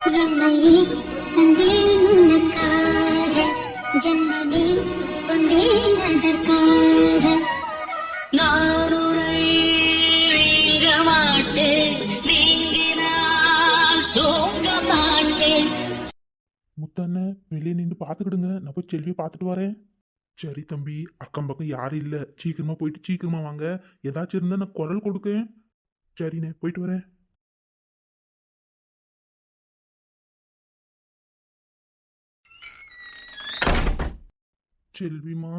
என்னையே தந்தேன் உனக்காக, ஜென்மமே கொண்டேன் அதற்காக. நான் உரை நீங்க மாட்டேன், நீங்கினால் தூங்க மாட்டேன். முத்தண்ண வெளியே நின்று பார்த்துக்கிடுங்க, நான் போய் செல்வியை பார்த்துட்டு வரேன். சரி தம்பி, அக்கம் பக்கம் யாரும் இல்லை, சீக்கிரமா போயிட்டு சீக்கிரமா வாங்க. ஏதாச்சும் இருந்தா நான் குரல் கொடுக்கேன். சரிண்ணே, போயிட்டு வரேன். செல்விமா,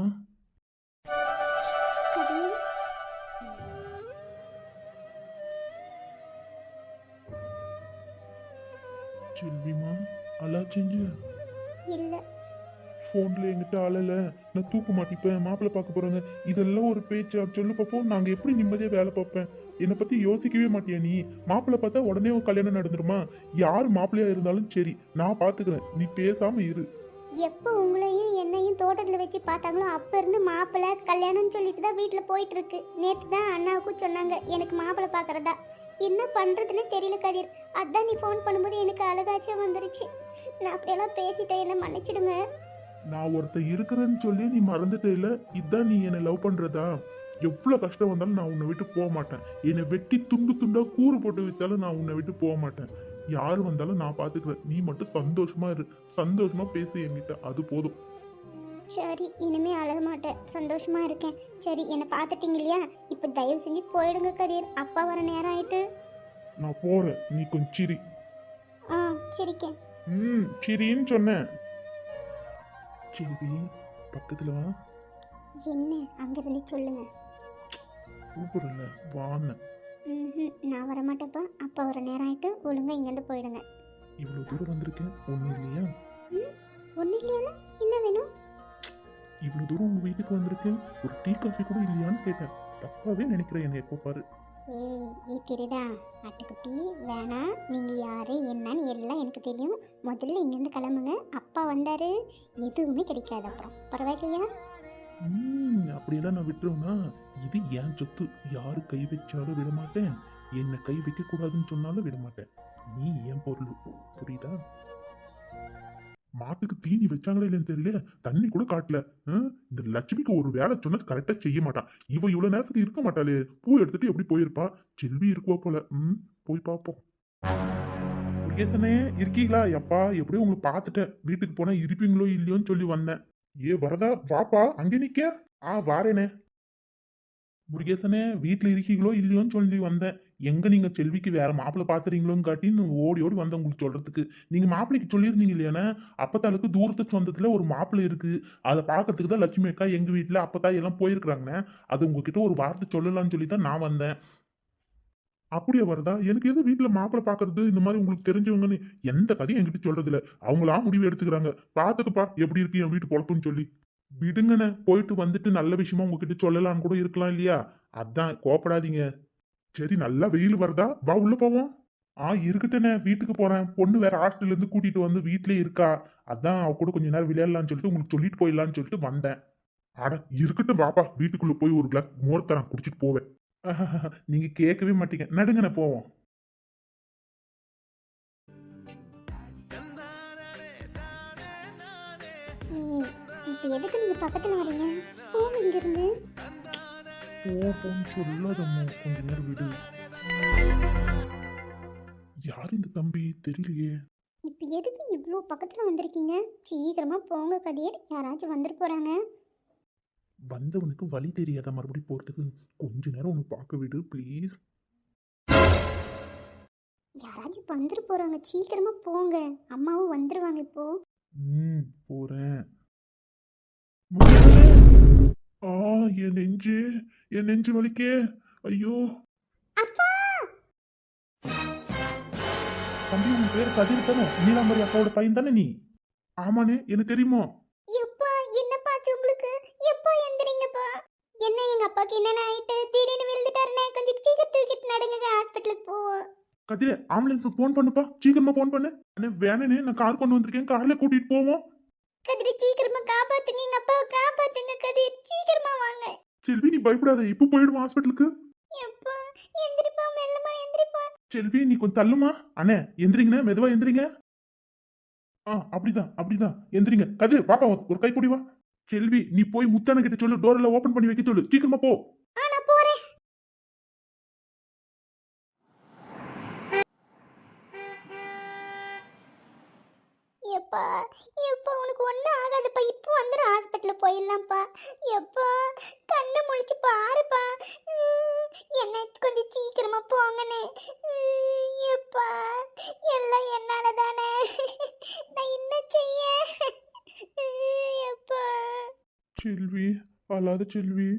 செல்விமா, அலா செஞ்சு இல்ல ஃபோன்ல என்கிட்ட அழல, நான் தூக்க மாட்டிப்பேன், மாப்பிள்ளை பார்க்க போறாங்க, இதெல்லாம் ஒரு பேச்சா? சொல்லு பாப்போம், நாங்க எப்படி நிம்மதியா வேலை பார்ப்பேன்? என்னை பத்தி யோசிக்கவே மாட்டியா நீ? மாப்பிள்ளை பார்த்தா உடனே ஒரு கல்யாணம் நடந்துருமா? யார் மாப்பிள்ளையா இருந்தாலும் சரி, நான் பாத்துக்கிறேன், நீ பேசாம இரு. எப்போ உங்களையும் என்னையும் தோட்டத்தில் வச்சு பார்த்தாங்களோ அப்போ இருந்து மாப்பிள்ளை கல்யாணம்னு சொல்லிட்டு தான் வீட்டில் போயிட்டு இருக்கு. நேற்று தான் அண்ணாவுக்கும் சொன்னாங்க எனக்கு மாப்பிள்ளை பார்க்குறதா. என்ன பண்ணுறதுன்னு தெரியல கதிர். அதான் நீ ஃபோன் பண்ணும்போது எனக்கு அழகாச்சும் வந்துருச்சு. நான் அப்படியெல்லாம் பேசிட்டேன், என்ன மன்னிச்சிடுங்க. நான் ஒருத்தன் இருக்கிறேன்னு சொல்லி நீ மறந்துட்டே இல்ல? இதான் நீ என்னை லவ் பண்றதா? எவ்வளவு கஷ்டம் வந்தாலும் நான் உன்னை விட்டு போக மாட்டேன். என்னை வெட்டி துண்டு துண்டா கூறு போட்டு வித்தாலும் நான் உன்னை விட்டு போக மாட்டேன். யாரு வந்தாலும் நான் பாத்துக்கிறேன். நீ மட்டும் சந்தோஷமா இரு, சந்தோஷமா பேசு என்கிட்ட, அது போதும். சரி, இனிமே அழக மாட்டேன், சந்தோஷமா இருக்கேன். சரி, என்னை பார்த்துட்டீங்க இல்லையா? இப்போ தயவு செஞ்சு போயிடுங்க கதிர், அப்பா வர நேரம் ஆயிட்டு. நான் போறேன், நீ கொஞ்சம் சிரி. ஆ சரிக்கேன். சிரின்னு சொன்னேன். செல்வி, பக்கத்துல வா. என்ன அங்கிருந்து சொல்லுங்க. கூப்பிடல, வான்னு. நான் வரமாட்டேப்பா, அப்பா வர நேரம் ஆயிட்டு, ஒழுங்கா இங்கேருந்து போயிடுங்க. இவ்வளவு தூரம் வந்திருக்கேன், ஒண்ணும் இல்லையா? ஒன்றும் இல்லையா? என்ன வேணும்? இவ்வளவு தூரம் உங்க வீட்டுக்கு வந்திருக்கேன், ஒரு டீ காஃபி கூட இல்லையான்னு கேட்டேன். தப்பாவே நினைக்கிறேன் என்னை எப்போ பாரு. ஏய் திருடா ஆட்டுக்குட்டி, வேணாம். நீங்கள் யார் என்னன்னு எல்லாம் எனக்கு தெரியும். முதல்ல இங்கேருந்து கிளம்புங்க. அப்பா வந்தார், எதுவுமே கிடைக்காது அப்புறம். பரவாயில்லையா? அப்படியெல்லாம் நான் விட்டுருவேனா? இது என் சொத்து, யாரு கை வச்சாலும் விட மாட்டேன். என்ன கை வைக்க கூடாதுன்னு சொன்னாலும் விட மாட்டேன். நீ என் பொருள், புரியுதா? மாட்டுக்கு தீனி வச்சாங்களே இல்லைன்னு தெரியல, தண்ணி கூட காட்டல. இந்த லட்சுமிக்கு ஒரு வேலை சொன்னது கரெக்டா செய்ய மாட்டான். இவ இவ்வளவு நேரத்துக்கு இருக்க மாட்டாளே, பூ எடுத்துட்டு எப்படி போயிருப்பா? செல்வி இருக்குவா போல. போய் பார்ப்போம். முருகேசனே, இருக்கீங்களா? எப்பா எப்படியும் உங்களை பார்த்துட்டேன். வீட்டுக்கு போனா இருப்பீங்களோ இல்லையோன்னு சொல்லி வந்தேன். ஏ வரதா, வாப்பா, அங்கே நிக்க. வாரேனே. முருகேசனே, வீட்டுல இருக்கீங்களோ இல்லையோன்னு சொல்லி வந்தேன். எங்க நீங்க செல்விக்கு வேற மாப்பிள்ளை பாத்துறீங்களோன்னு காட்டின்னு ஓடி ஓடி வந்தேன் உங்களுக்கு சொல்றதுக்கு. நீங்க மாப்பிள்ளைக்கு சொல்லியிருந்தீங்க இல்லையானே, அப்பத்தாளுக்கு தூரத்து சொந்தத்துல ஒரு மாப்பிள்ளை இருக்கு, அதை பாக்கிறதுக்கு தான் லட்சுமி அக்கா எங்க வீட்டுல அப்பத்தா எல்லாம் போயிருக்கிறாங்கண்ணே. அது உங்ககிட்ட ஒரு வார்த்தை சொல்லலாம்னு சொல்லி தான் நான் வந்தேன். அப்படியே வரதா? எனக்கு எது வீட்டுல மாப்பிள்ளை பாக்குறது, இந்த மாதிரி உங்களுக்கு தெரிஞ்சவங்கன்னு எந்த கதையும் என்கிட்ட சொல்றது இல்ல. அவங்களா முடிவு எடுத்துக்கிறாங்க. பாத்துக்கப்பா எப்படி இருக்கு என் வீட்டு பொழப்புன்னு சொல்லி. விடுங்கண்ணே, போயிட்டு வந்துட்டு நல்ல விஷயமா உங்ககிட்ட சொல்லலாம்னு கூட இருக்கலாம் இல்லையா? அதான் கோப்படாதீங்க. சரி, நல்லா வெயில் வருதா, வா உள்ள போவோம். இருக்கட்டேண்ணே, வீட்டுக்கு போறேன். பொண்ணு வேற ஹாஸ்டல்ல இருந்து கூட்டிட்டு வந்து வீட்லயே இருக்கா. அதான் அவ கூட கொஞ்ச நேரம் விளையாடலாம்னு சொல்லிட்டு உங்களுக்கு சொல்லிட்டு போயிடலான்னு சொல்லிட்டு வந்தேன். அட இருக்கட்டும், பாப்பா, வீட்டுக்குள்ள போய் ஒரு கிளாஸ் மோர் தரேன், குடிச்சிட்டு போவேன். நீங்க கேட்கவே மாட்டீங்க, நடுங்கண்ணே போவோம். இப்போ எதுக்கு நீங்கள் பக்கத்தில் வரீங்க? போங்க இங்கிருந்து. போன்னு சொல்லாதம்மா, கொஞ்ச நேரம் விடு. யார் இந்த தம்பி தெரியலையே. இப்போ எதுக்கு இவ்வளோ பக்கத்தில் வந்திருக்கீங்க? சீக்கிரமா போங்க கதிர், யாராச்சும் வந்துட்டு போறாங்க. வந்தவனுக்கு வழி தெரியாத மறுபடியும் போறதுக்கு. கொஞ்ச நேரம் உனக்கு பார்க்க விடு ப்ளீஸ். யாராச்சும் வந்துட்டு போறாங்க, சீக்கிரமா போங்க. அம்மாவும் வந்துருவாங்க இப்போ. போறேன். என் நெஞ்சு, என் நெஞ்சு வலிக்கே. ஐயோ தம்பி, உன் பேர் கதிர் தானே? நீலாம்பரி அக்காவோட பையன் தானே நீ? ஆமாண்ணே, எனக்கு தெரியுமா? எப்பா என்னப்பா ஆச்சு உங்களுக்கு? எப்பா எந்திரிங்கப்பா. என்ன எங்க அப்பாக்கு என்னென்ன ஆயிட்டு? திடீர்னு விழுந்துட்டாருனே, கொஞ்சம் சீக்கிரம் தூக்கிட்டு நடங்க, ஹாஸ்பிட்டலுக்கு போவோம். கதிரே, ஆம்புலன்ஸுக்கு போன் பண்ணுப்பா, சீக்கிரமா போன் பண்ணு. அண்ணே வேணனே, நான் கார் கொண்டு வந்திருக்கேன், கார்ல கூட்டிட்டு போவோம். கதிர் சீக்கிரமா காப்பாத்துங்க, எங்க அப்பாவை காப்பாத்துங்க கதிர், சீக்கிரமா வாங்க. செல்வி, நீ பயப்படாத, இப்போ போயிடுவோம் ஹாஸ்பிட்டலுக்கு. எப்பா எந்திரிப்பா, மெல்லமா எந்திரிப்பா. செல்வி, நீ கொஞ்சம் தள்ளுமா. அண்ணே எந்திரிங்கண்ணே, மெதுவா எந்திரிங்க. அப்படிதான் அப்படிதான். எந்திரிங்க. கதிர் பாப்பா ஒரு கைப்பிடி வா. செல்வி நீ போய் முத்தான கிட்ட சொல்லு, டோர் எல்லாம் ஓபன் பண்ணி வைக்க சொல்லு, சீக்கிரமா போ. நான் போறேன். எப்பா எப்பா உனக்கு ஒன்றும் ஆகாதுப்பா, இப்போ வந்துடும், ஹாஸ்பிட்டலில் போயிடலாம்ப்பா. எப்பா கண்ணை முழிச்சு பாருப்பா. என்ன கொஞ்சம் சீக்கிரமா போங்கண்ணே. எப்பா எல்லாம் என்னால தானே, நான் என்ன செய்ய. எப்பா செல்வி அழாத செல்வி.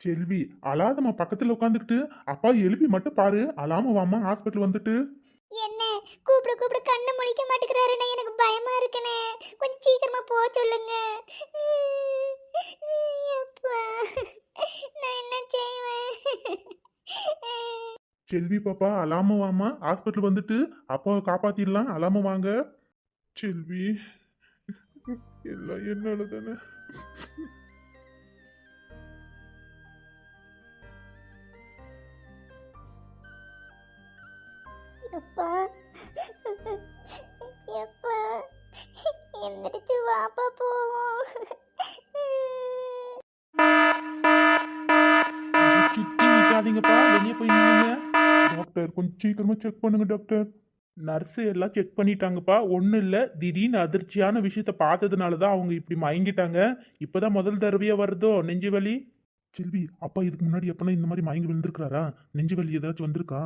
செல்வி அழாதம்மா, பக்கத்துல உட்காந்துக்கிட்டு அப்பா எழுப்பி மட்டும் பாரு, அழாம வாமா ஹாஸ்பிட்டல் வந்துட்டு. என்ன கூப்பிட கூப்பிட கண்ணை முழிக்க மாட்டேங்கிறாருண்ணே, எனக்கு பயமா இருக்குண்ணே, கொஞ்சம் சீக்கிரமா போக சொல்லுங்க. எப்பா நான் என்ன செய்வேன். செல்வி பாப்பா அழாம வாமா, ஹாஸ்பிட்டல் வந்துட்டு அப்பாவை காப்பாத்திடலாம், அழாம வாங்க. செல்வி எல்லாம் என்னால தானே. எப்பா எப்பா எந்திரிச்சு வாப்பா போவோம். சுத்தி நிக்காதீங்கப்பா, வெளியே போய் நில்லுங்க. டாக்டர் கொஞ்சம் சீக்கிரமா செக் பண்ணுங்க டாக்டர். நர்ஸு எல்லாம் செக் பண்ணிட்டாங்கப்பா, ஒன்றும் இல்லை. திடீர்னு அதிர்ச்சியான விஷயத்த பார்த்ததுனால தான் அவங்க இப்படி மயங்கிட்டாங்க. இப்போதான் முதல் தடவையா வருதோ நெஞ்சு வலி. செல்வி அப்பா இதுக்கு முன்னாடி எப்பனா இந்த மாதிரி மயங்கி விழுந்திருக்காரா? நெஞ்சு வலி ஏதாச்சும் வந்திருக்கா?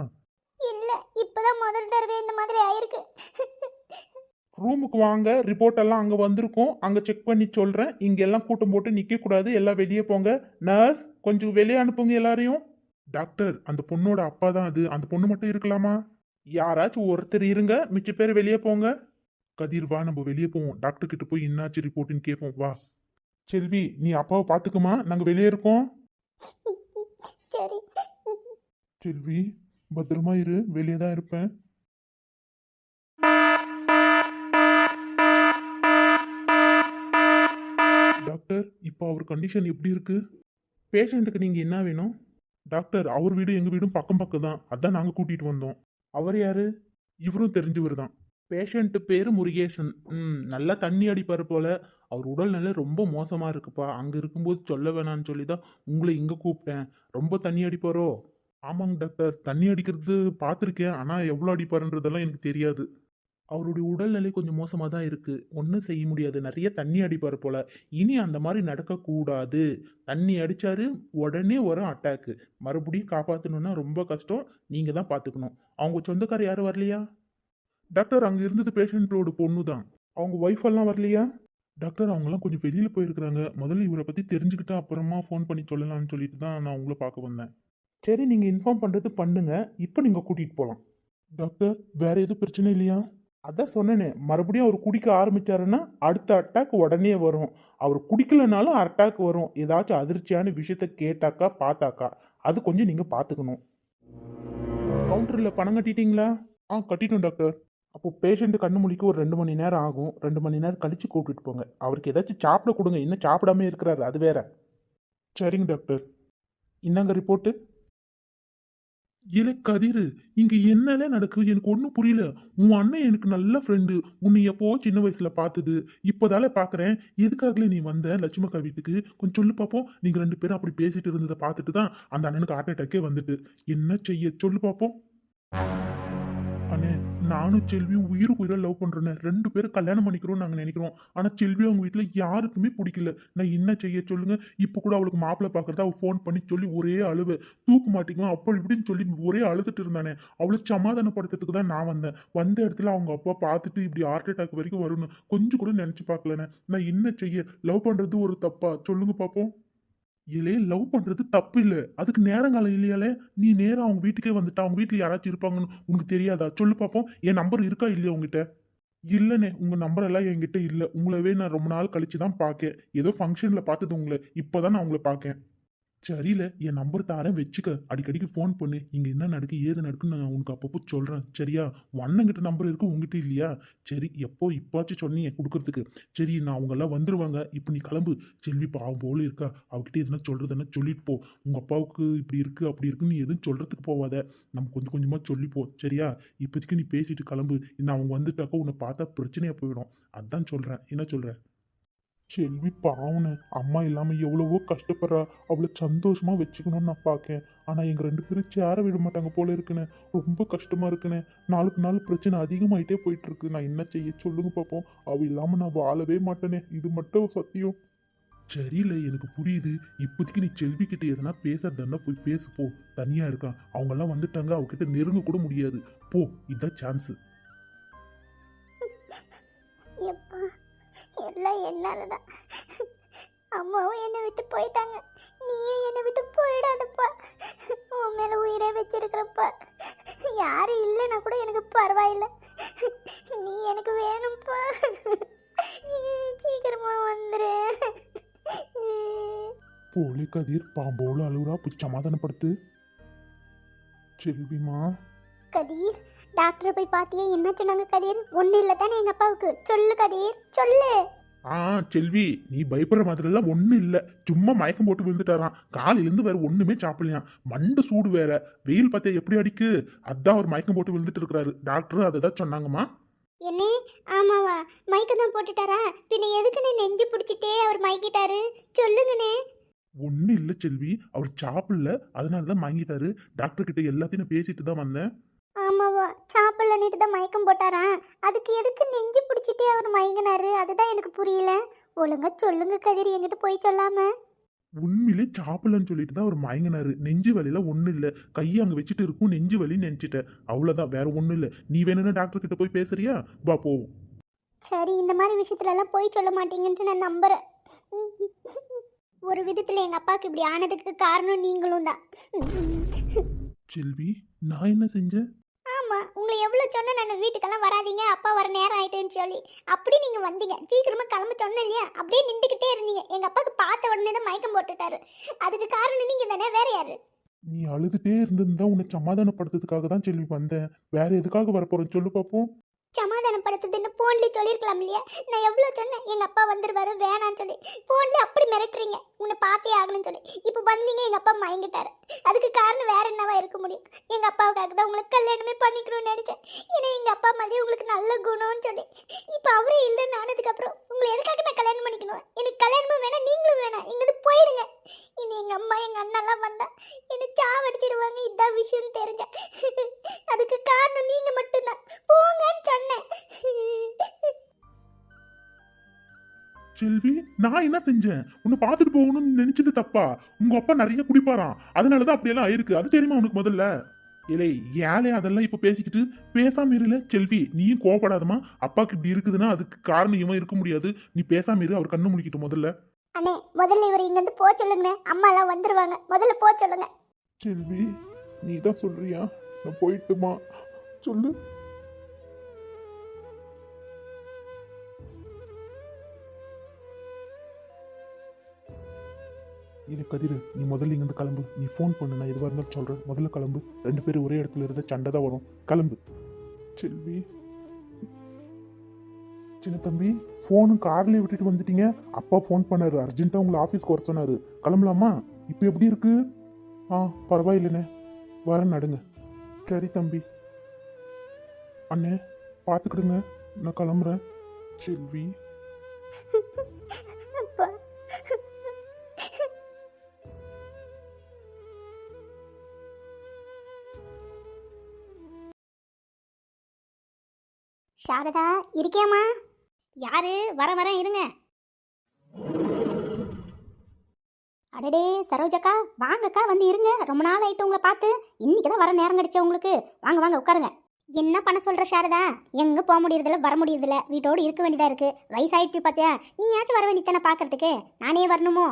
இல்ல இப்பதான் முதல் தடவை இந்த மாதிரி ஆயிருக்கு. ரூமுக்கு வாங்க, ரிப்போர்ட் எல்லாம் அங்கே வந்திருக்கும், அங்கே செக் பண்ணி சொல்கிறேன். இங்கே எல்லாம் கூட்டம் போட்டு நிற்கக்கூடாது, எல்லாம் வெளியே போங்க. நர்ஸ் கொஞ்சம் வெளியே அனுப்புங்க எல்லாரையும். டாக்டர் அந்த பொண்ணோட அப்பா தான் அது, அந்த பொண்ணு மட்டும் இருக்கலாமா? யாராச்சும் ஒருத்தர் இருங்க, மிச்ச பேர் வெளியே போங்க. கதிர் வா நம்ம வெளியே போவோம், டாக்டர் கிட்ட போய் என்னாச்சு ரிப்போர்ட்னு கேட்போம் வா. செல்வி நீ அப்பாவை பார்த்துக்குமா, நாங்கள் வெளியே இருக்கோம். சரி செல்வி பத்திரமா இரு, வெளியே தான் இருப்பேன். டாக்டர் இப்போ அவர் கண்டிஷன் எப்படி இருக்கு? பேஷண்ட்டுக்கு நீங்க என்ன வேணும்? டாக்டர் அவர் வீடு எங்க வீடும் பக்கம் பக்கம் தான், அதான் நாங்க கூட்டிட்டு வந்தோம். அவர் யாரு? இவரும் தெரிஞ்சவர் தான். பேஷண்ட் பேரு முருகேசன். நல்லா தண்ணி அடிப்பாரு போல. அவர் உடல்நிலை ரொம்ப மோசமா இருக்குப்பா, அங்க இருக்கும்போது சொல்ல வேணாம்னு சொல்லி தான் உங்களை இங்க கூப்பிட்டேன். ரொம்ப தண்ணி அடிப்பாரோ? ஆமாங்க டாக்டர், தண்ணி அடிக்கிறது பார்த்துருக்கேன், ஆனா எவ்வளோ அடிப்பாருன்றதெல்லாம் எனக்கு தெரியாது. அவருடைய உடல்நிலை கொஞ்சம் மோசமாக தான் இருக்கு, ஒன்றும் செய்ய முடியாது, நிறைய தண்ணி அடிப்பார் போல. இனி அந்த மாதிரி நடக்கக்கூடாது. தண்ணி அடிச்சாரு உடனே வரும் அட்டாக்கு, மறுபடியும் காப்பாற்றணும்னா ரொம்ப கஷ்டம். நீங்க தான் பார்த்துக்கணும். அவங்க சொந்தக்காரர் யாரும் வரலையா? டாக்டர் அங்கே இருந்தது பேஷண்ட்டோட பொண்ணு தான். அவங்க ஒய்ஃப் எல்லாம் வரலையா? டாக்டர் அவங்கெல்லாம் கொஞ்சம் வெளியில போயிருக்கிறாங்க, முதல்ல இவரை பற்றி தெரிஞ்சுக்கிட்டு அப்புறமா ஃபோன் பண்ணி சொல்லலாம்னு சொல்லிட்டு தான் நான் உங்களை பார்க்க வந்தேன். சரி நீங்கள் இன்ஃபார்ம் பண்ணுறது பண்ணுங்க, இப்போ நீங்கள் கூட்டிகிட்டு போகலாம். டாக்டர் வேற எதுவும் பிரச்சனை இல்லையா? அதான் சொன்னேனே, மறுபடியும் அவர் குடிக்க ஆரம்பிச்சாருன்னா அடுத்த அட்டாக் உடனே வரும். அவர் குடிக்கலனாலும் அட்டாக் வரும். ஏதாச்சும் அதிர்ச்சியான விஷயத்த கேட்டாக்கா பார்த்தாக்கா, அது கொஞ்சம் நீங்கள் பார்த்துக்கணும். கவுண்டரில் பணம் கட்டிட்டீங்களா? கட்டிட்டோம் டாக்டர். அப்போ பேஷண்ட் கண்ணு முழிக்க ஒரு 2 மணி நேரம் ஆகும், 2 மணி நேரம் கழிச்சு கூப்பிட்டுட்டு போங்க. அவருக்கு ஏதாச்சும் சாப்பிட கொடுங்க, இன்னும் சாப்பிடாம இருக்கிறாரு, அது வேற. சரிங்க டாக்டர். இந்தாங்க ரிப்போர்ட்டு. இல்லை கதிரு, இங்க என்னலே நடக்குது எனக்கு ஒன்றும் புரியல. உன் அண்ணன் எனக்கு நல்ல ஃப்ரெண்டு, உன்னை எப்போ சின்ன வயசுல பார்த்தது, இப்போதால பார்க்குறேன். எதுக்காகல நீ வந்த லட்சுமக்கா வீட்டுக்கு? கொஞ்சம் சொல்லு பார்ப்போம். நீங்க 2 பேரும் அப்படி பேசிட்டு இருந்ததை பார்த்துட்டு தான் அந்த அண்ணனுக்கு ஹார்ட் அட்டாக்கே வந்துட்டு. என்ன செய்ய சொல்லு பார்ப்போம். அண்ணே நானும் செல்வியும் உயிருக்கு உயிரை லவ் பண்றேன்னு 2 பேரும் கல்யாணம் பண்ணிக்கிறோம்னு நாங்கள் நினைக்கிறோம். ஆனால் செல்வி அவங்க வீட்டில் யாருக்குமே பிடிக்கல. நான் என்ன செய்ய சொல்லுங்க. இப்போ கூட அவளுக்கு மாப்பிள்ளை பார்க்கறதா அவள் ஃபோன் பண்ணி சொல்லி ஒரே அழுவ, தூக்க மாட்டேங்குவோம் அப்படி இப்படின்னு சொல்லி ஒரே அழுதுட்டு இருந்தானே. அவளை சமாதானப்படுத்துறதுக்கு தான் நான் வந்தேன். வந்த இடத்துல அவங்க அப்பா பார்த்துட்டு இப்படி ஹார்ட் அட்டாக் வரைக்கும் வரும்னு கொஞ்சம் கூட நினச்சி பார்க்கலண்ணே. நான் என்ன செய்ய? லவ் பண்றது ஒரு தப்பா சொல்லுங்க பார்ப்போம். இலே லவ் பண்றது தப்பு இல்லை, அதுக்கு நேரங்காலம் இல்லையாலே. நீ நேரம் அவங்க வீட்டுக்கே வந்துட்டா, அவங்க வீட்டுல யாராச்சும் இருப்பாங்கன்னு உனக்கு தெரியாதா? சொல்லு பார்ப்போம். என் நம்பர் இருக்கா இல்லையா உங்ககிட்ட? இல்லைண்ணே உங்க நம்பர் எல்லாம் என்கிட்ட இல்லை. உங்களவே நான் ரொம்ப நாள் கழிச்சு தான் பார்க்கேன். ஏதோ ஃபங்க்ஷன்ல பார்த்தது உங்களை, இப்போதான் நான் உங்களை பார்க்கேன். சரியில்ல, என் நம்பர் தாரேன் வச்சுக்க. அடிக்கடிக்கு ஃபோன் பண்ணு. இங்க என்ன நடக்கு ஏது நடக்குன்னு நான் உனக்கு அப்பப்போ சொல்றேன். சரியா? உன் அண்ணங்கிட்ட நம்பர் இருக்கு, உங்ககிட்ட இல்லையா? சரி, எப்போ இப்பாச்சும் சொன்னீங்க கொடுக்கறதுக்கு. சரி, நான் அவங்க எல்லாம் வந்துருவாங்க. இப்போ நீ கிளம்பு. செல்வி பாவம் போல இருக்கா. அவகிட்ட எதுனா சொல்றதுன்னா சொல்லிட்டு போ. உங்க அப்பாவுக்கு இப்படி இருக்கு அப்படி இருக்குன்னு நீ எதுவும் சொல்றதுக்கு போவாத. நம்ம கொஞ்சம் கொஞ்சமா சொல்லிப்போ. சரியா? இப்போதைக்கு நீ பேசிட்டு கிளம்பு. இன்னும் அவங்க வந்துட்டாக்கா உன்னை பார்த்தா பிரச்சனையா போயிடும். அதான் சொல்றேன். என்ன சொல்ற? செல்வி பாவனு அம்மா இல்லாம எவ்வளவோ கஷ்டப்படுறா. அவளை சந்தோஷமா வச்சுக்கணும்னு நான் பார்க்கேன். ஆனா எங்க 2 பேரும் சேர விட மாட்டாங்க போல இருக்குன்னு. ரொம்ப கஷ்டமா இருக்குன்னு. நாளுக்கு நாள் பிரச்சனை அதிகமாயிட்டே போயிட்டு இருக்கு. நான் என்ன செய்ய சொல்லுங்க பாப்போம். அவ இல்லாம நான் வாழவே மாட்டேனே. இது மட்டும் சத்தியம். சரியில்லை, எனக்கு புரியுது. இப்போதைக்கு நீ செல்வி கிட்ட எதனா பேசுறதுன்னா போய் பேசு போ. தனியா இருக்கா. அவங்க எல்லாம் வந்துட்டாங்க, அவகிட்ட நெருங்க கூட முடியாது. போ, இதான் சான்ஸ். எப்பா எல்லாம் என்னாலதான். அம்மாவும் என்னை விட்டு போயிட்டாங்க. நீயும் என்னை விட்டு போயிடாதப்பா. உன் மேல உயிரே வச்சிருக்கிறப்பா. யாரும் இல்லைன்னா கூட எனக்கு பரவாயில்ல. நீ எனக்கு வேணும்ப்பா. சீக்கிரமா வந்துரு. போலே கதிர் பாம்போல அழுகுறா. போய் சமாதானப்படுத்து. செல்விமா, கதிர், டாக்டரை போய் பார்த்தியே? என்ன சொன்னாங்க கதிர்? ஒன்றும் இல்லை தானே எங்கள் அப்பாவுக்கு? சொல்லு கதிர், சொல்லு. செல்வி, நீ பயப்படுற மாதிரி எல்லாம் ஒண்ணும் இல்ல. சும்மா மயக்கம் போட்டு விழுந்துட்டாராம். காலையில இருந்து வேற ஒண்ணுமே சாப்பிடலையாம். மண்டு சூடு வேற. வெயில் பார்த்தா எப்படி அடிக்கு. அதான் அவர் மயக்கம் போட்டு விழுந்துட்டு இருக்கிறாரு. டாக்டர் அதை தான் சொன்னாங்கம்மா. என்ன? ஆமாவா? மயக்கம் தான் போட்டுட்டாரா? பின்ன எதுக்குன்னு நெஞ்சு பிடிச்சிட்டே அவர் மயக்கிட்டாரு? சொல்லுங்கண்ணே. ஒன்னும் இல்ல செல்வி, அவர் சாப்பிடல, அதனாலதான் மயங்கிட்டாரு. டாக்டர் கிட்ட எல்லாத்தையும் நான் பேசிட்டு தான் வந்தேன். ஆமாவா? சாப்பிடலன்னுட்டு தான் மயக்கம் போட்டாரா? அதுக்கு எதுக்கு நெஞ்சு பிடிச்சிட்டே அவர் மயங்கினாரு? அதுதான் எனக்கு புரியல. ஒழுங்கா சொல்லுங்க கதிர், என்கிட்ட போய் சொல்லாம. உண்மையிலே சாப்பிடலன்னு சொல்லிட்டு தான் அவர் மயங்கினாரு. நெஞ்சு வலியில ஒண்ணும் இல்ல. கையை அங்க வச்சுட்டு இருக்கும், நெஞ்சு வலின்னு நினைச்சிட்டேன். அவ்வளவுதான், வேற ஒண்ணும் இல்ல. நீ வேணும்னா டாக்டர் கிட்ட போய் பேசுறியா? வா போவோம். சரி, இந்த மாதிரி விஷயத்துல எல்லாம் போய் சொல்ல மாட்டீங்கன்ட்டு நான் நம்புறேன். ஒரு விதத்துல எங்க அப்பாவுக்கு இப்படி ஆனதுக்கு காரணம் நீங்களும் தான். செல்வி, நான் என்ன செஞ்சேன்? ஆமா, உங்களை எவ்வளவு சொன்ன நான் வீட்டுக்கெல்லாம் வராதீங்க, அப்பா வர நேரம் ஆயிட்டுன்னு சொல்லி. அப்படி நீங்க வந்தீங்க. சீக்கிரமா கிளம்ப சொன்ன இல்லையா? அப்படியே நின்றுக்கிட்டே இருந்தீங்க. எங்க அப்பாவுக்கு பார்த்த உடனே தான் மயக்கம் போட்டுட்டாரு. அதுக்கு காரணம் நீங்க தானே, வேற யாரு? நீ அழுதுட்டே இருந்திருந்தா உன்னை சமாதானப்படுத்துறதுக்காக தான் செல்வி வந்தேன். வேற எதுக்காக வரப்போறேன் சொல்லு பாப்போம். சமாதானப்படுத்துதுன்னு போன்லயே சொல்லிருக்கலாம் இல்லையா? நான் எவ்வளவு சொன்னேன் எங்க அப்பா வந்துருவாரு வேணான்னு சொல்லி. போன்ல அப்படி மிரட்டுறீங்க உன்னை பார்த்தே ஆகணும்னு சொல்லி. இப்போ வந்தீங்க, எங்க அப்பா மயங்கிட்டாரு. அதுக்கு காரணம் வேற என்னவா இருக்க முடியும்? எங்க அப்பாவுக்காக தான் உங்களுக்கு கல்யாணமே பண்ணிக்கணும்னு நினைச்சேன். ஏன்னா எங்க அப்பா மாதிரி உங்களுக்கு நல்ல குணம்னு சொல்லி. இப்போ அவரே இல்லைன்னு ஆனதுக்கு அப்புறம் உங்களை எதுக்காக நான் கல்யாணம் பண்ணிக்கணும்? எனக்கு கல்யாணமும் வேணாம், நீங்களும் வேணாம். இங்கிருந்து போயிடுங்க. இனி எங்க அம்மா எங்க அண்ணெல்லாம் வந்தா என்னை சாவடிச்சிடுவாங்க. இதான் விஷயம் தெரிஞ்ச. அதுக்கு காரணம் நீங்க மட்டும்தான். போங்கன்னு சொன்னேன். செல்வி, நான் என்ன செஞ்சேன்? உன்னை பார்த்துட்டு போகணும்னு நினைச்சது தப்பா? உங்க அப்பா நிறைய குடிப்பாராம், அதனாலதான் அப்படியெல்லாம் ஆயிருக்கு. அது தெரியுமா உனக்கு முதல்ல? இல்லை, ஏழை அதெல்லாம் இப்ப பேசிக்கிட்டு பேசாம இருல. செல்வி, நீயும் கோவப்படாதமா. அப்பாக்கு இப்படி இருக்குதுன்னா அதுக்கு காரணம் இவன் இருக்க முடியாது. நீ பேசாம இரு. அவர் கண்ணு முடிக்கிட்டு முதல்ல. அண்ணே, முதல்ல இவர் இங்க இருந்து போக சொல்லுங்க. அம்மா எல்லாம் வந்துருவாங்க. முதல்ல போக சொல்லுங்க. செல்வி, நீ தான் சொல்றியா? நான் போயிட்டுமா? சொல்லு. இல்லை கதிர், நீ முதல்ல இங்கேருந்து கிளம்பு. நீ ஃபோன் பண்ணு, நான் எதுவாக இருந்தாலும் சொல்கிறேன். முதல்ல கிளம்பு. 2 பேரும் ஒரே இடத்துல இருந்தால் சண்டை தான் வரும். கிளம்பு. செல்வி, சின்ன தம்பி, ஃபோனும் கார்லேயே விட்டுட்டு வந்துட்டீங்க. அப்பா ஃபோன் பண்ணாரு, அர்ஜென்ட்டாக உங்களை ஆஃபீஸ்க்கு வர சொன்னார். கிளம்பலாமா? இப்போ எப்படி இருக்கு? பரவாயில்லைண்ணே, வரேன், நடுங்க. சரி தம்பி. அண்ணே, பார்த்துக்கிடுங்க, நான் கிளம்புறேன். செல்வி, அப்பா, சாரதா இருக்கியாமா? யாரு? வரேன் இருங்க. அடடே சரோஜக்கா, வாங்கக்கா, வந்து இருங்க. ரொம்ப நாள் ஆயிட்டு உங்களை பார்த்து. இன்னைக்கு தான் வர நேரம் கிடைச்ச உங்களுக்கு. வாங்க உட்காருங்க. என்ன பண்ண சொல்ற சாரதா? எங்க போக முடியறதில்ல, வர முடியறதில்ல. வீட்டோடு இருக்க வேண்டியதா இருக்கு. வயசாயிடுச்சு பார்த்தியா? நீயாச்சும் வர வேண்டியதானே பார்க்கறதுக்கு. நானே வரணுமோ?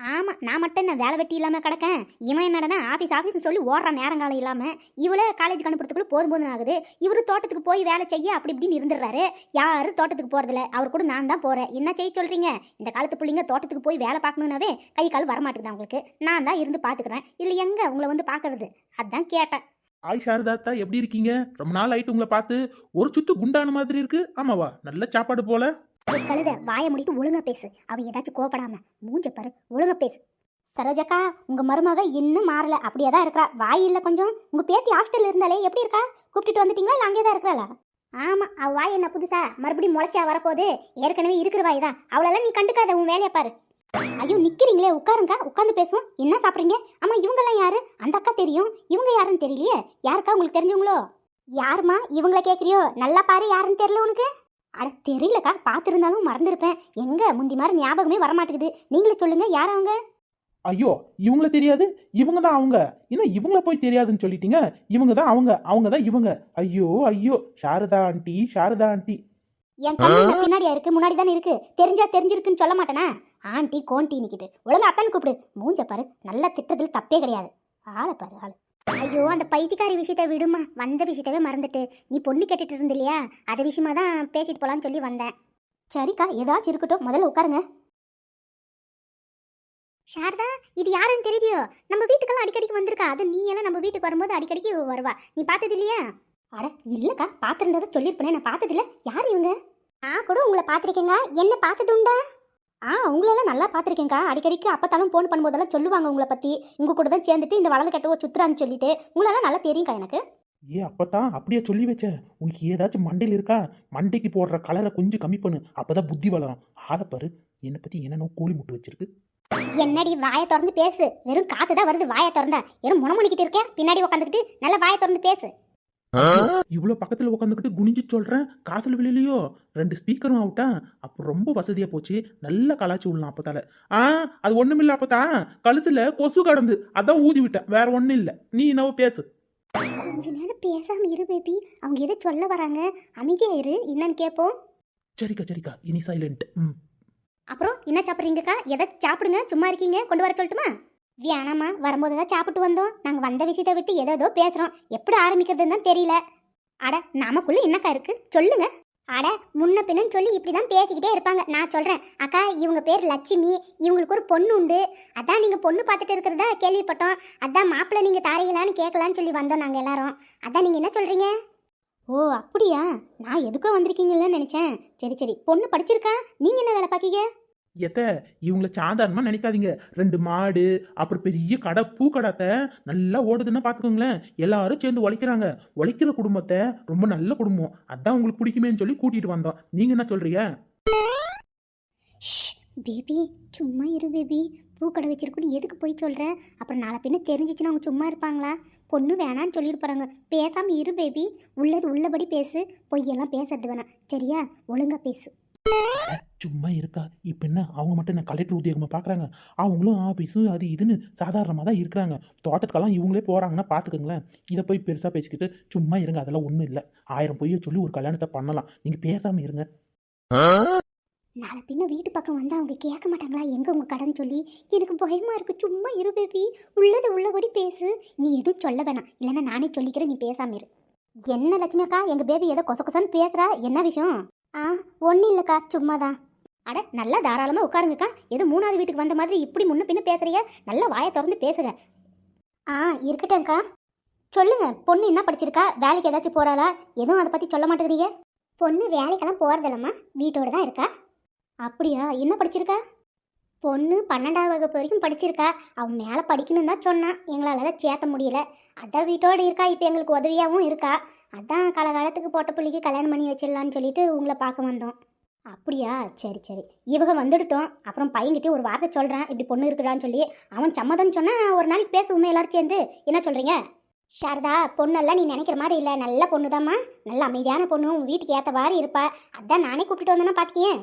ஆமாம், நான் மட்டும் என்ன வேலை வெட்டி இல்லாமல் கிடக்கேன். இவன் என்னடனா ஆஃபீஸ்னு சொல்லி ஓடுற நேரங்காலம் இல்லாமல் இவளே காலேஜ் அனுப்புறதுக்குள்ள போதும் ஆகுது. இவரு தோட்டத்துக்கு போய் வேலை செய்ய அப்படி இப்படின்னு இருந்துடுறாரு. யாரும் தோட்டத்துக்கு போகிறதில்ல. அவர் கூட நான் தான் போகிறேன். என்ன செய்ய சொல்கிறீங்க? இந்த காலத்து பிள்ளைங்க தோட்டத்துக்கு போய் வேலை பார்க்கணுன்னாவே கை கால் வரமாட்டேங்குது அவங்களுக்கு. நான் தான் இருந்து பார்த்துக்கிறேன். இல்லை எங்கே உங்களை வந்து பார்க்கறது? அதான் கேட்டேன். ஆய் சாரதாத்தா, எப்படி இருக்கீங்க? ரொம்ப நாள் ஆயிட்டு உங்களை பார்த்து. ஒரு சுத்து குண்டான மாதிரி இருக்கு. ஆமாவா, நல்ல சாப்பாடு போல. ஒரு கழுத வாயை முடிட்டு ஒழுங்கா பேசு. அவன் ஏதாச்சும் கோபப்படாம மூஞ்ச பாரு, ஒழுங்கா பேசு. சரோஜக்கா, உங்க மருமக இன்னும் மாறல, அப்படியே தான் இருக்கா. வாய் இல்லை கொஞ்சம். உங்க பேத்தி ஹாஸ்டல்ல இருந்தாலே எப்படி இருக்கா? கூப்பிட்டுட்டு வந்துட்டீங்களா இல்லை அங்கே தான் இருக்கிறாளா? ஆமா, அவ வாய் என்ன புதுசா மறுபடியும் முளைச்சா வரப்போகுது? ஏற்கனவே இருக்கிற வாய் தான். அவளெல்லாம் நீ கண்டுக்காத, உன் வேலையை பாரு. ஐயோ நிக்கிறீங்களே, உட்காருங்க, உட்காந்து பேசுவோம். என்ன சாப்பிட்றீங்க? ஆமா, இவங்கெல்லாம் யாரு? அந்த அக்கா தெரியும், இவங்க யாருன்னு தெரியலையே. யாருக்கா உங்களுக்கு தெரிஞ்சவங்களோ? யாருமா இவங்கள கேட்குறியோ? நல்லா பாரு, யாருன்னு தெரியல உனக்கு? அட தெரியலக்கா, பார்த்துருந்தாலும் மறந்துருப்பேன். எங்க முந்தி மாதிரி ஞாபகமே வரமாட்டேங்குது. நீங்களே சொல்லுங்க, யார் அவங்க? ஐயோ, இவங்கள தெரியாது? இவங்க தான் அவங்க. இன்னும் இவங்கள போய் தெரியாதுன்னு சொல்லிட்டீங்க. இவங்க தான் அவங்க, அவங்க தான் இவங்க. ஐயோ ஐயோ, சாரதா ஆண்டி, சாரதா ஆண்டி. என் கண்ணு பின்னாடியா இருக்கு, முன்னாடி தானே இருக்கு. தெரிஞ்சா தெரிஞ்சிருக்குன்னு சொல்ல மாட்டேனா? ஆண்டி கோண்டி நிக்கிட்டு ஒழுங்கா அத்தான்னு கூப்பிடு. மூஞ்ச பாரு, நல்லா திட்டத்தில் தப்பே கிடையாது. ஆளை பாரு ஆளு. ஐயோ, அந்த பைத்தியக்காரி விஷயத்த விடுமா. வந்த விஷயத்தவே மறந்துட்டு. நீ பொண்ணு கேட்டுட்டு இருந்த இல்லையா, அது விஷயமா தான் பேசிட்டு போலான்னு சொல்லி வந்தேன். சரிக்கா, ஏதாச்சும் இருக்கட்டும், முதல்ல உட்காருங்க. சாரதா, இது யாருன்னு தெரியலையோ? நம்ம வீட்டுக்கெல்லாம் அடிக்கடிக்கு வந்திருக்கா. அது நீ எல்லாம் நம்ம வீட்டுக்கு வரும்போது அடிக்கடிக்கு வருவா. நீ பார்த்தது இல்லையா? அட இல்லக்கா, பார்த்துருந்ததை சொல்லியிருப்பேனே, நான் பார்த்ததில்ல. யார் இவங்க? நான் கூட உங்களை பார்த்துருக்கேங்க. என்ன பார்த்தது உண்டா? உங்களெல்லாம் நல்லா பார்த்துருக்கேங்க்கா. அடிக்கடிக்கு அப்பத்தாலும் ஃபோன் பண்ணும்போதெல்லாம் சொல்லுவாங்க உங்களை பற்றி. உங்கள் கூட தான் சேர்ந்துட்டு இந்த வளர்ந்து கட்டவோ சுற்றுறான்னு சொல்லிட்டு. உங்களெல்லாம் நல்லா தெரியுங்க்கா எனக்கு. ஏ அப்பதான் அப்படியே சொல்லி வச்ச. உனக்கு ஏதாச்சும் மண்டையில் இருக்கா? மண்டைக்கு போடுற கலரை கொஞ்சம் கம்மி பண்ணு, அப்பதான் புத்தி வளரும். ஆளப்பாரு, என்னை பற்றி என்னென்ன கோழி முட்டு வச்சிருக்கு. என்னடி வாயை திறந்து பேசு. வெறும் காத்து தான் வருது வாயை திறந்தா. ஏன்னா முணமுணிக்கிட்டு இருக்கேன், பின்னாடி உட்காந்துக்கிட்டு நல்லா வாயை திறந்து பேசு. இவ்வளோ பக்கத்தில் உட்காந்துக்கிட்டு குனிஞ்சு சொல்கிறேன், காதில் விழலையோ? 2 ஸ்பீக்கரும் அவுட்டா? அப்போ ரொம்ப வசதியாக போச்சு. நல்லா கலாச்சி விடலாம் அப்பத்தால. அது ஒன்றுமில்ல அப்பத்தா, கழுத்தில் கொசு கடந்து அதான் ஊதி விட்டேன், வேற ஒன்றும் இல்லை. நீ என்னவோ பேசு. கொஞ்ச நேரம் பேசாம இரு பேபி. அவங்க எதை சொல்ல வராங்க, அமைதியா இரு. என்னன்னு கேட்போம். சரிக்கா சரிக்கா, இனி சைலண்ட். அப்புறம் என்ன சாப்பிட்றீங்கக்கா? எதை சாப்பிடுங்க, சும்மா இருக்கீங்க, கொண்டு வர சொல்லட்டுமா? வேணாமா, வரும்போது தான் சாப்பிட்டு வந்தோம். நாங்கள் வந்த விஷயத்தை விட்டு ஏதோ பேசுகிறோம். எப்படி ஆரம்பிக்கிறதுன்னு தான் தெரியல. அட நமக்குள்ள என்னக்கா இருக்கு சொல்லுங்க. அட முன்ன பின்னு சொல்லி இப்படி தான் பேசிக்கிட்டே இருப்பாங்க. நான் சொல்கிறேன் அக்கா, இவங்க பேர் லட்சுமி, இவங்களுக்கு ஒரு பொண்ணு உண்டு. அதான் நீங்கள் பொண்ணு பார்த்துட்டு இருக்கிறதா கேள்விப்பட்டோம். அதான் மாப்பிள்ளை நீங்கள் தாரீங்களான்னு கேட்கலான்னு சொல்லி வந்தோம் நாங்கள் எல்லாரும். அதான் நீங்கள் என்ன சொல்கிறீங்க? ஓ அப்படியா, நான் எதுக்கோ வந்திருக்கீங்களன்னு நினச்சேன். சரி சரி, பொண்ணு படிச்சிருக்கா? நீங்கள் என்ன வேலை பார்க்கீங்க? எத்த இவங்கள சாதாரணமாக நினைக்காதீங்க. 2 மாடு, அப்புறம் பெரிய கடை, பூக்கடாத்த நல்லா ஓடுதுன்னா பார்த்துக்கோங்களேன். எல்லாரும் சேர்ந்து உழைக்கிறாங்க. உழைக்கிற குடும்பத்தை ரொம்ப நல்ல குடும்பம். அதான் உங்களுக்கு பிடிக்குமேன்னு சொல்லி கூட்டிகிட்டு வந்தோம். நீங்கள் என்ன சொல்கிறீங்க? பேபி சும்மா இரு பேபி. பூக்கடை வச்சிருக்கணும் எதுக்கு போய் சொல்கிற? அப்புறம் நாளை பின்ன தெரிஞ்சிச்சுன்னா அவங்க சும்மா இருப்பாங்களா? பொண்ணு வேணான்னு சொல்லிட்டு போகிறாங்க. பேசாமல் இரு பேபி. உள்ளது உள்ளபடி பேசு, பொய்யெல்லாம் பேசுறது வேணாம். சரியா? ஒழுங்காக பேசு. சும்மா இருக்கா? இப்போ என்ன அவங்க மட்டும் என்ன கலெக்டர் உத்தியோகமாக பார்க்குறாங்க? அவங்களும் ஆஃபீஸு அது இதுன்னு சாதாரணமாக தான் இருக்கிறாங்க. தோட்டத்துக்கெல்லாம் இவங்களே போகிறாங்கன்னா பார்த்துக்கோங்களேன். இதை போய் பெருசாக பேசிக்கிட்டு சும்மா இருங்க. அதெல்லாம் ஒன்றும் இல்லை. 1000 பொய்யை சொல்லி ஒரு கல்யாணத்தை பண்ணலாம். நீங்கள் பேசாமல் இருங்க. நாளை பின்ன வீட்டு பக்கம் வந்து அவங்க கேட்க மாட்டாங்களா எங்கே உங்கள் கடன் சொல்லி? எனக்கு பயமாக இருக்குது. சும்மா இரு பேபி. உள்ளது உள்ளபடி பேசு. நீ எதுவும் சொல்ல வேணாம், இல்லைன்னா நானே சொல்லிக்கிறேன். நீ பேசாமல் இரு. என்ன லட்சுமி அக்கா, எங்கள் பேபி ஏதோ கொச கொசன்னு பேசுகிறா. என்ன விஷயம்? ஒன்றும் இல்லைக்கா, சும்மா தான். அட நல்லா தாராளமாக உட்காருங்கக்கா. ஏதோ 3வது வீட்டுக்கு வந்த மாதிரி இப்படி முன்ன பின்ன பேசுறீங்க. நல்லா வாயை திறந்து பேசுங்க. இருக்கட்டேங்க்கா. சொல்லுங்க, பொண்ணு என்ன படிச்சிருக்கா? வேலைக்கு ஏதாச்சும் போகிறாளா? எதுவும் அதை பற்றி சொல்ல மாட்டேங்கிறீங்க. பொண்ணு வேலைக்கெல்லாம் போகிறதில்லம்மா, வீட்டோடு தான் இருக்கா. அப்படியா? என்ன படிச்சிருக்கா? பொண்ணு 12ஆம் வகுப்பு வரைக்கும் படிச்சிருக்கா. அவன் மேலே படிக்கணும்னு தான் சொன்னான். எங்களால் தான் சேர்த்த முடியல. அதான் வீட்டோடு இருக்கா. இப்போ எங்களுக்கு உதவியாகவும் இருக்கா. அதான் காலகாலத்துக்கு போட்ட பிள்ளைக்கு கல்யாணம் பண்ணி வச்சிடலான்னு சொல்லிட்டு உங்களை பார்க்க வந்தோம். அப்படியா? சரி சரி. இவங்க வந்துடுட்டோம். அப்புறம் பையன்கிட்டே ஒரு வார்த்தை சொல்கிறேன், இப்படி பொண்ணு இருக்குதான்னு சொல்லி. அவன் சம்மதம்னு சொன்னால் ஒரு நாளைக்கு பேசுவோமே எல்லாரும் சேர்ந்து. என்ன சொல்கிறீங்க? சாரதா, பொண்ணெல்லாம் நீ நினைக்கிற மாதிரி இல்லை. நல்ல பொண்ணு தாம்மா. நல்ல அமைதியான பொண்ணு, உன் வீட்டுக்கு ஏற்ற மாதிரி இருப்பா. அதான் நானே கூப்பிட்டு வந்தேன்னா பார்த்தியேன்.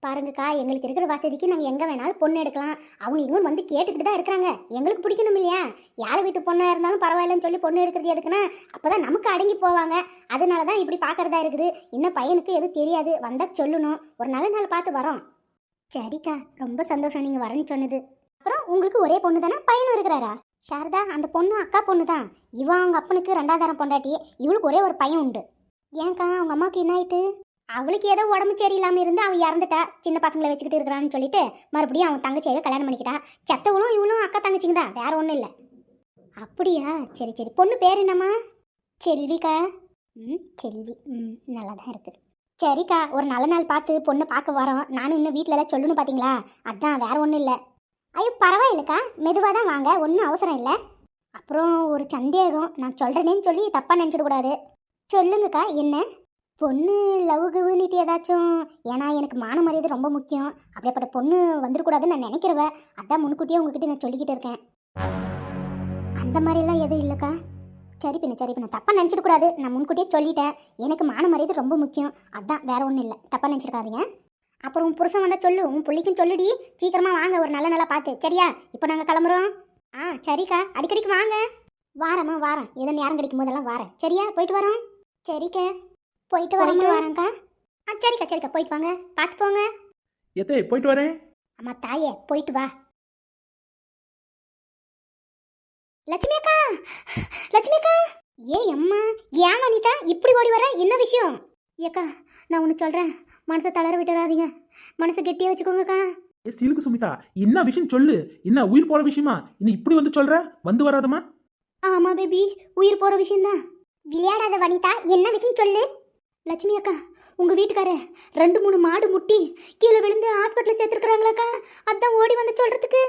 பாருங்கக்கா, எங்களுக்கு இருக்கிற வசதிக்கு நாங்கள் எங்கே வேணாலும் பொண்ணு எடுக்கலாம். அவங்க இவங்க வந்து கேட்டுக்கிட்டு தான் இருக்கிறாங்க. எங்களுக்கு பிடிக்கணும் இல்லையா? யார் வீட்டு பொண்ணாக இருந்தாலும் பரவாயில்லன்னு சொல்லி பொண்ணு எடுக்கிறது எதுக்குன்னா அப்போ தான் நமக்கு அடங்கி போவாங்க. அதனால தான் இப்படி பார்க்குறதா இருக்குது. இன்னும் பையனுக்கு எதுவும் தெரியாது, வந்தால் சொல்லணும். ஒரு நல்ல நாள் பார்த்து வரோம். சரிக்கா, ரொம்ப சந்தோஷம் நீங்கள் வரேன்னு சொன்னது. அப்புறம் உங்களுக்கு ஒரே பொண்ணு தானே, பையனும் இருக்கிறாரா? சாரதா, அந்த பொண்ணு அக்கா பொண்ணு தான். இவன் அவங்க அப்பனுக்கு 2ஆவது தரம் பொண்டாட்டி. இவளுக்கு ஒரே ஒரு பையன் உண்டு. ஏன்க்கா அவங்க அம்மாவுக்கு என்ன ஆயிட்டு? அவளுக்கு ஏதோ உடம்பு சரியில்லாமல் இருந்து அவள் இறந்துட்டா. சின்ன பசங்களை வச்சுக்கிட்டு இருக்கிறான்னு சொல்லிட்டு மறுபடியும் அவன் தங்கச்சியாவே கல்யாணம் பண்ணிக்கிட்டா. செத்தவளும் இவளும் அக்கா தங்கச்சிங்க தான், வேற ஒன்றும் இல்லை. அப்படியா? சரி சரி. பொண்ணு பேர் என்னம்மா? செல்விக்கா. செல்வி. நல்லா தான் இருக்குது. சரிக்கா, ஒரு நல்ல நாள் பார்த்து பொண்ணு பார்க்க வரோம். நானும் இன்னும் வீட்டிலலாம் சொல்லணும் பார்த்தீங்களா, அதான் வேற ஒன்றும் இல்லை. ஐயோ பரவாயில்லக்கா, மெதுவாக தான் வாங்க, ஒன்றும் அவசரம் இல்லை. அப்புறம் ஒரு சந்தேகம், நான் சொல்கிறேனேன்னு சொல்லி தப்பாக நினச்சிடக்கூடாது. சொல்லுங்கக்கா, என்ன? பொண்ணு லவ் குவுன்னிட்டு ஏதாச்சும்? ஏன்னா எனக்கு மான மரியாதை ரொம்ப முக்கியம். அப்படியேப்பட்ட பொண்ணு வந்துடக்கூடாதுன்னு நான் நினைக்கிறவ. அதான் முன்கூட்டியே உங்ககிட்ட நான் சொல்லிக்கிட்டு இருக்கேன். அந்த மாதிரிலாம் எதுவும் இல்லைக்கா. சரி பின்ன தப்பாக நினச்சிடக்கூடாது. நான் முன்கூட்டியே சொல்லிட்டேன். எனக்கு மான மரியாதை ரொம்ப முக்கியம், அதான் வேற ஒன்றும் இல்லை. தப்பாக நினச்சிருக்காதீங்க. அப்புறம் உன் புருஷன் வந்தால் சொல்லு, உன் பிள்ளைக்கும் சொல்லுடி. சீக்கிரமாக வாங்க, ஒரு நல்ல நாளாக பார்த்து. சரியா? இப்போ நாங்கள் கிளம்புறோம். சரிக்கா, அடிக்கடிக்கு வாங்க. வாரம்மா வாரம், ஏதோ நேரம் கிடைக்கும் போதெல்லாம் வாரேன். சரியா? போயிட்டு வரோம். சரிக்கா, போயிட்டு வரேங்க்கா. சரிக்கா, போயிட்டு வாங்க, பார்த்து போங்க. எத்தே போயிட்டு வரேன். அம்மா தாயே, போயிட்டு வா. லட்சுமி அக்கா, ஏய் அம்மா, ஏன் வனிதா இப்படி ஓடி வர? என்ன விஷயம்? ஏக்கா, நான் ஒன்று சொல்கிறேன், மனசை தளர விட்டுறாதீங்க, மனசை கெட்டியாக வச்சுக்கோங்கக்கா. சிலுக்கு சுமிதா, என்ன விஷயம் சொல்லு. என்ன உயிர் போற விஷயமா? இன்னும் இப்படி வந்து சொல்ற? வந்து வராதமா? ஆமாம் பேபி, உயிர் போகிற விஷயம்தான். விளையாடாத வனிதா, என்ன விஷயம் சொல்லு. லட்சுமி அக்கா, உங்கள் வீட்டுக்காரர் 2-3 மாடு முட்டி கீழே விழுந்து ஹாஸ்பிட்டலில் சேர்த்துருக்குறாங்களாக்கா. அதான் ஓடி வந்து சொல்கிறதுக்கு.